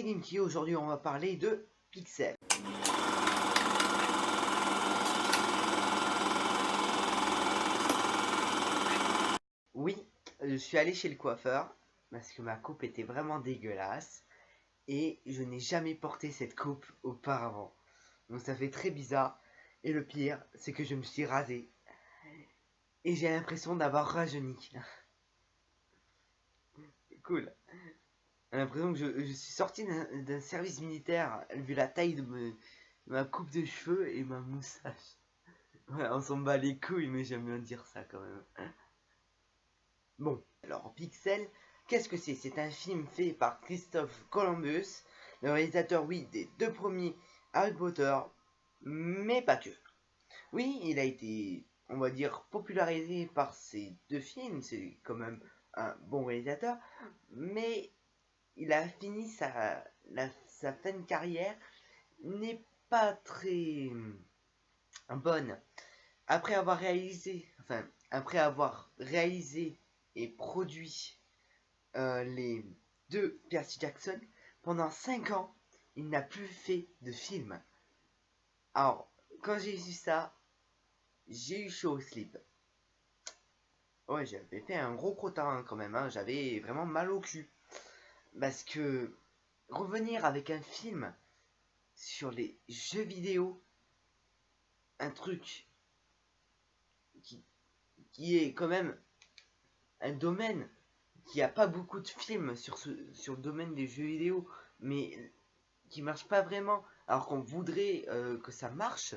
c'est Ginky, aujourd'hui on va parler de Pixel. Oui, je suis allé chez le coiffeur parce que ma coupe était vraiment dégueulasse et je n'ai jamais porté cette coupe auparavant. Donc ça fait très bizarre et le pire c'est que je me suis rasé et j'ai l'impression d'avoir rajeuni. Cool. J'ai l'impression que je suis sorti d'un service militaire vu la taille de ma coupe de cheveux et ma moustache. Ouais, on s'en bat les couilles, mais j'aime bien dire ça quand même. Bon, alors Pixel, qu'est-ce que c'est? C'est un film fait par Christophe Columbus, le réalisateur, oui, des deux premiers Harry Potter, mais pas que. Oui, il a été, on va dire, popularisé par ces deux films, c'est quand même un bon réalisateur, mais il a fini sa fin de carrière n'est pas très bonne. Après avoir réalisé et produit les deux Percy Jackson, pendant 5 ans, il n'a plus fait de film. Alors, quand j'ai su ça, j'ai eu chaud au slip. Ouais, j'avais fait un gros crottin quand même, hein. J'avais vraiment mal au cul. Parce que revenir avec un film sur les jeux vidéo, un truc qui, qui est quand même un domaine qui a pas beaucoup de films sur le domaine des jeux vidéo, mais qui marche pas vraiment, alors qu'on voudrait que ça marche.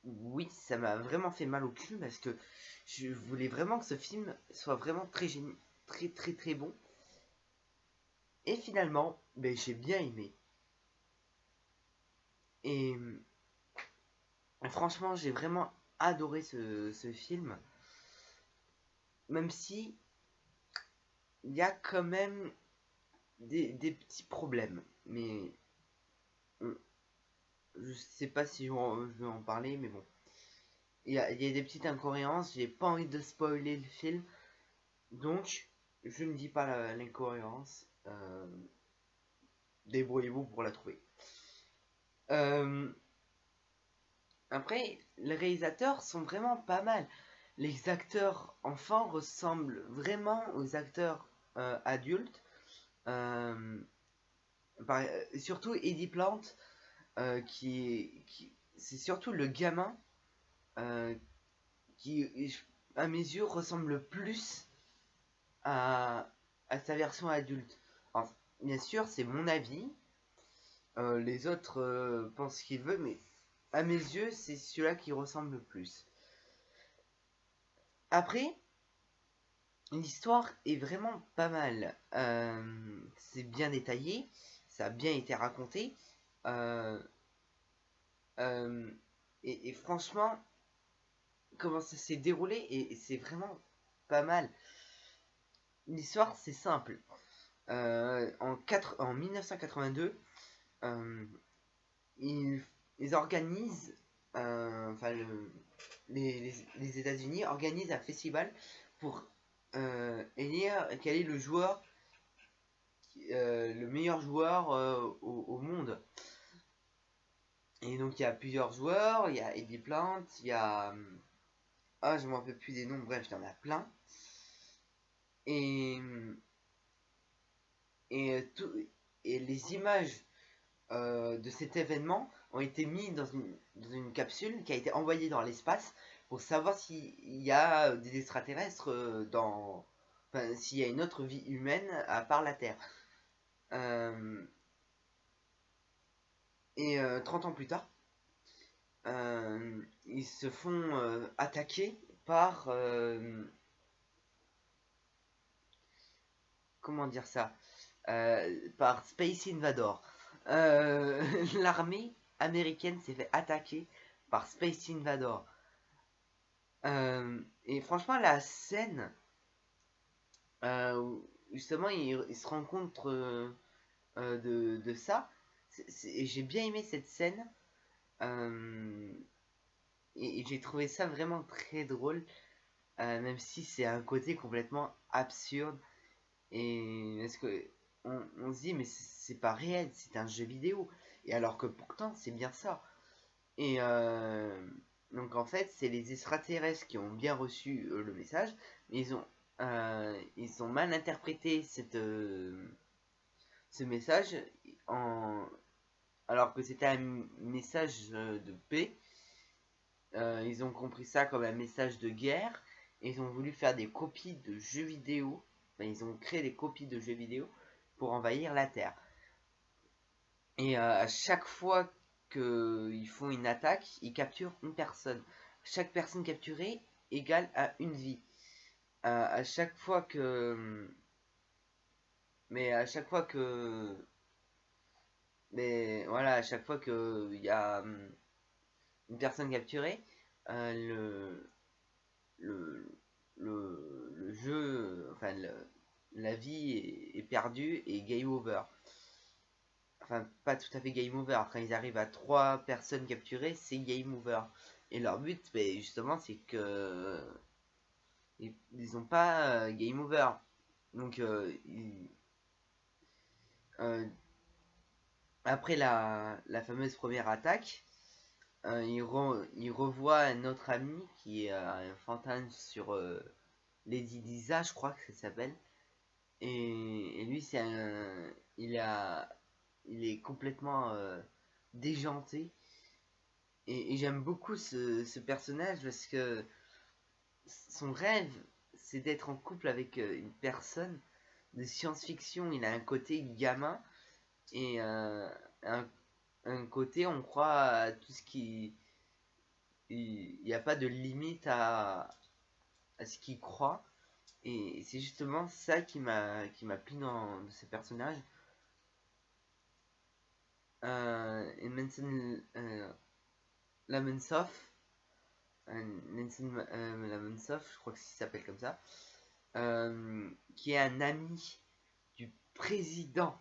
Oui, ça m'a vraiment fait mal au cul parce que je voulais vraiment que ce film soit vraiment très très très bon. Et finalement, ben, j'ai bien aimé. Et franchement, j'ai vraiment adoré ce film. Même si il y a quand même des petits problèmes. Mais je sais pas si je veux en parler, mais bon. Il y a des petites incohérences, j'ai pas envie de spoiler le film, donc je ne dis pas l'incohérence. Débrouillez-vous pour la trouver. Euh, Après, les réalisateurs sont vraiment pas mal. Les acteurs enfants ressemblent vraiment aux acteurs adultes. Euh, Surtout Eddie Plant, c'est surtout le gamin euh, qui, à mes yeux, ressemble le plus à, à sa version adulte. Alors, bien sûr, c'est mon avis. Les autres pensent ce qu'ils veulent, mais à mes yeux, c'est celui-là qui ressemble le plus. Après, l'histoire est vraiment pas mal. C'est bien détaillé, ça a bien été raconté. Euh, euh, et franchement, comment ça s'est déroulé, et c'est vraiment pas mal. L'histoire, c'est simple. En 1982, euh, ils, ils organisent, enfin, les États-Unis organisent un festival pour élire quel est le meilleur joueur au monde. Et donc il y a plusieurs joueurs, il y a Eddie Plant, il y a ah je m'en rappelle plus des noms, bref il y en a plein. Et et, tout, et les images de cet événement ont été mis dans une capsule qui a été envoyée dans l'espace pour savoir s'il y a des extraterrestres enfin, s'il y a une autre vie humaine à part la Terre. Euh, 30 ans plus tard, ils se font attaquer par comment dire ça, par Space Invador. L'armée américaine s'est fait attaquer par Space Invador. Et franchement, la scène où justement ils se rencontrent de ça, et j'ai bien aimé cette scène. Euh, et j'ai trouvé ça vraiment très drôle, même si c'est un côté complètement absurde. Et parce que on se dit mais c'est pas réel, c'est un jeu vidéo. Et alors que pourtant c'est bien ça. Et donc en fait c'est les extraterrestres qui ont bien reçu le message, mais ils ont mal interprété ce message en, alors que c'était un message de paix. Ils ont compris ça comme un message de guerre et ils ont voulu faire des copies de jeux vidéo. Enfin, ils ont créé des copies de jeux vidéo pour envahir la Terre. Et à chaque fois qu'ils font une attaque, ils capturent une personne. Chaque personne capturée égale à une vie. À chaque fois que... Mais à chaque fois que... Mais voilà, à chaque fois qu'il y a une personne capturée, le, le jeu, enfin la vie est perdue et game over. Enfin, pas tout à fait game over. Quand ils arrivent à 3 personnes capturées, c'est game over. Et leur but, ben, justement, c'est que ils ont pas game over. Donc, euh, après la fameuse première attaque, il revoit un autre ami qui est un fantasme sur Lady Lisa, je crois que ça s'appelle. Et lui, il est complètement déjanté. Et j'aime beaucoup ce personnage parce que son rêve, c'est d'être en couple avec une personne de science-fiction. Il a un côté gamin et un côté, on croit à tout ce qui. Il n'y a pas de limite à ce qu'il croit. Et c'est justement ça qui m'a plu dans ces personnages. Et Manson Lamonsoff, Nelson Lamonsoff, je crois que ça s'appelle comme ça, qui est un ami du président.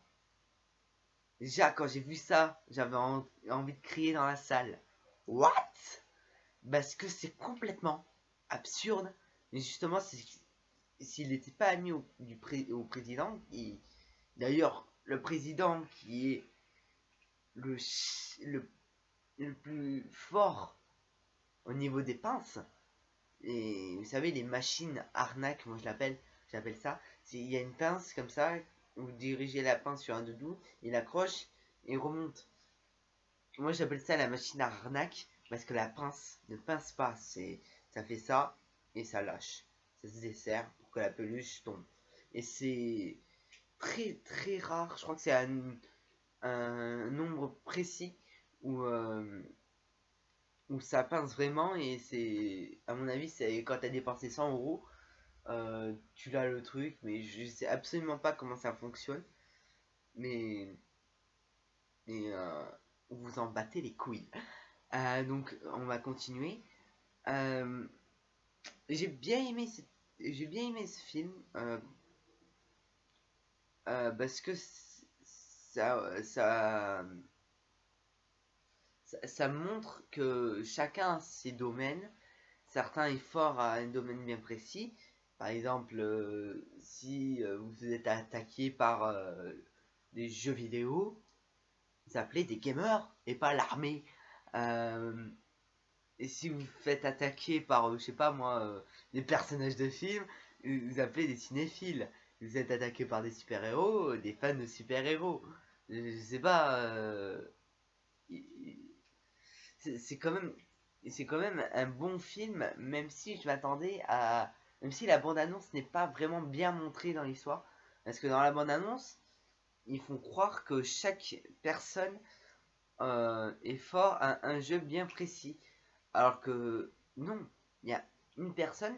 Déjà, quand j'ai vu ça, j'avais envie de crier dans la salle. What? Parce que c'est complètement absurde. Mais justement, s'il n'était pas ami au président, d'ailleurs, le président qui est le, le plus fort au niveau des pinces, et vous savez, les machines arnaques, moi j'appelle ça. Il y a une pince comme ça, vous dirigez la pince sur un doudou, il accroche et remonte. Moi j'appelle ça la machine arnaque parce que la pince ne pince pas. Ça fait ça et ça lâche. Ça se dessert pour que la peluche tombe. Et c'est très très rare. Je crois que c'est un nombre précis où, où ça pince vraiment. Et c'est, à mon avis, c'est quand tu as dépensé 100 euros. Tu l'as le truc, mais je sais absolument pas comment ça fonctionne. Mais, mais vous en battez les couilles. Donc on va continuer. Euh, j'ai bien aimé j'ai bien aimé ce film parce que ça montre que chacun a ses domaines. Certains est fort à un domaine bien précis. Par exemple, si vous êtes attaqué par des jeux vidéo, vous appelez des gamers et pas l'armée. Euh, et si vous vous faites attaquer par, je sais pas moi, des personnages de films, vous appelez des cinéphiles. Vous êtes attaqué par des super-héros, des fans de super-héros. Je sais pas. C'est quand même c'est quand même un bon film, même si je m'attendais à, même si la bande-annonce n'est pas vraiment bien montrée dans l'histoire, parce que dans la bande-annonce ils font croire que chaque personne est fort à un jeu bien précis, alors que non, il y a une personne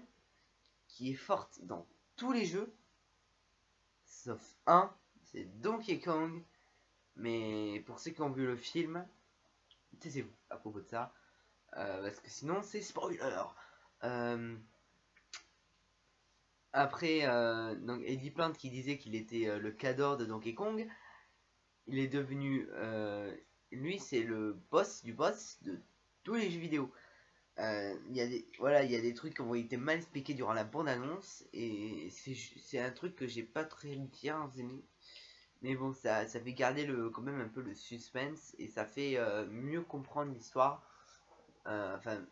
qui est forte dans tous les jeux sauf un, c'est Donkey Kong. Mais pour ceux qui ont vu le film, taisez-vous à propos de ça. Parce que sinon c'est spoiler. Euh, Après, donc Eddie Plant qui disait qu'il était le cador de Donkey Kong, il est devenu, lui c'est le boss du boss de tous les jeux vidéo. Il y a voilà, il y a des trucs qui ont été mal expliqués durant la bande annonce et c'est un truc que j'ai pas très bien aimé. Mais bon, ça fait garder quand même un peu le suspense et ça fait mieux comprendre l'histoire. Enfin,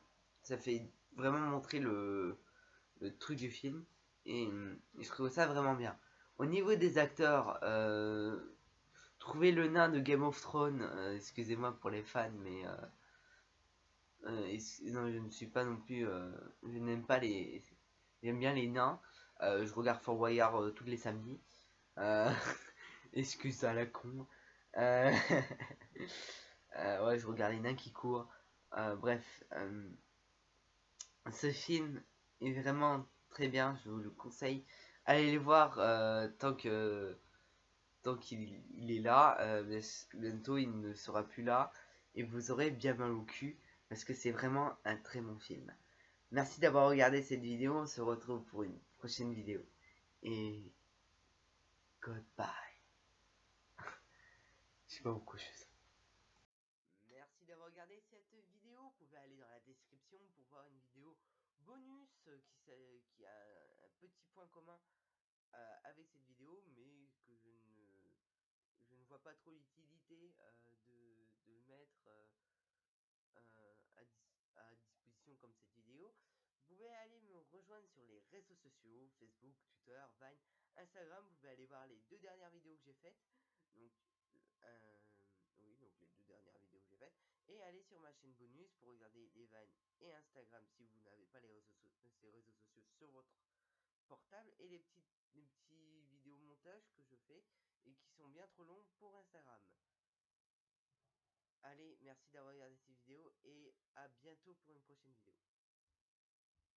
ça fait vraiment montrer le truc du film. Et je trouve ça vraiment bien. Au niveau des acteurs, trouver le nain de Game of Thrones, excusez-moi pour les fans, mais non, je ne suis pas non plus. Je n'aime pas les. J'aime bien les nains. Je regarde Fort Boyard tous les samedis. Euh, excuse à la con. Euh, ouais, je regarde les nains qui courent. Bref, ce film est vraiment très bien. Je vous le conseille. Allez le voir tant qu'il est là. Bientôt, il ne sera plus là. Et vous aurez bien mal au cul. Parce que c'est vraiment un très bon film. Merci d'avoir regardé cette vidéo. On se retrouve pour une prochaine vidéo. Et goodbye. Je sais pas pourquoi je fais ça. Merci d'avoir regardé cette vidéo. Vous pouvez aller dans la description pour voir une vidéo bonus qui a un petit point commun avec cette vidéo, mais que je ne vois pas trop l'utilité de le mettre à disposition comme cette vidéo. Vous pouvez aller me rejoindre sur les réseaux sociaux, Facebook, Twitter, Vine, Instagram. Vous pouvez aller voir les 2 dernières vidéos que j'ai faites. Donc, oui, donc les 2 dernières vidéos que j'ai faites. Et aller sur ma chaîne bonus pour regarder les Vine et Instagram si vous n'avez pas ces réseaux sociaux sur votre portable. Et les petits vidéos montages que je fais et qui sont bien trop longs pour Instagram. Allez, merci d'avoir regardé cette vidéo et à bientôt pour une prochaine vidéo.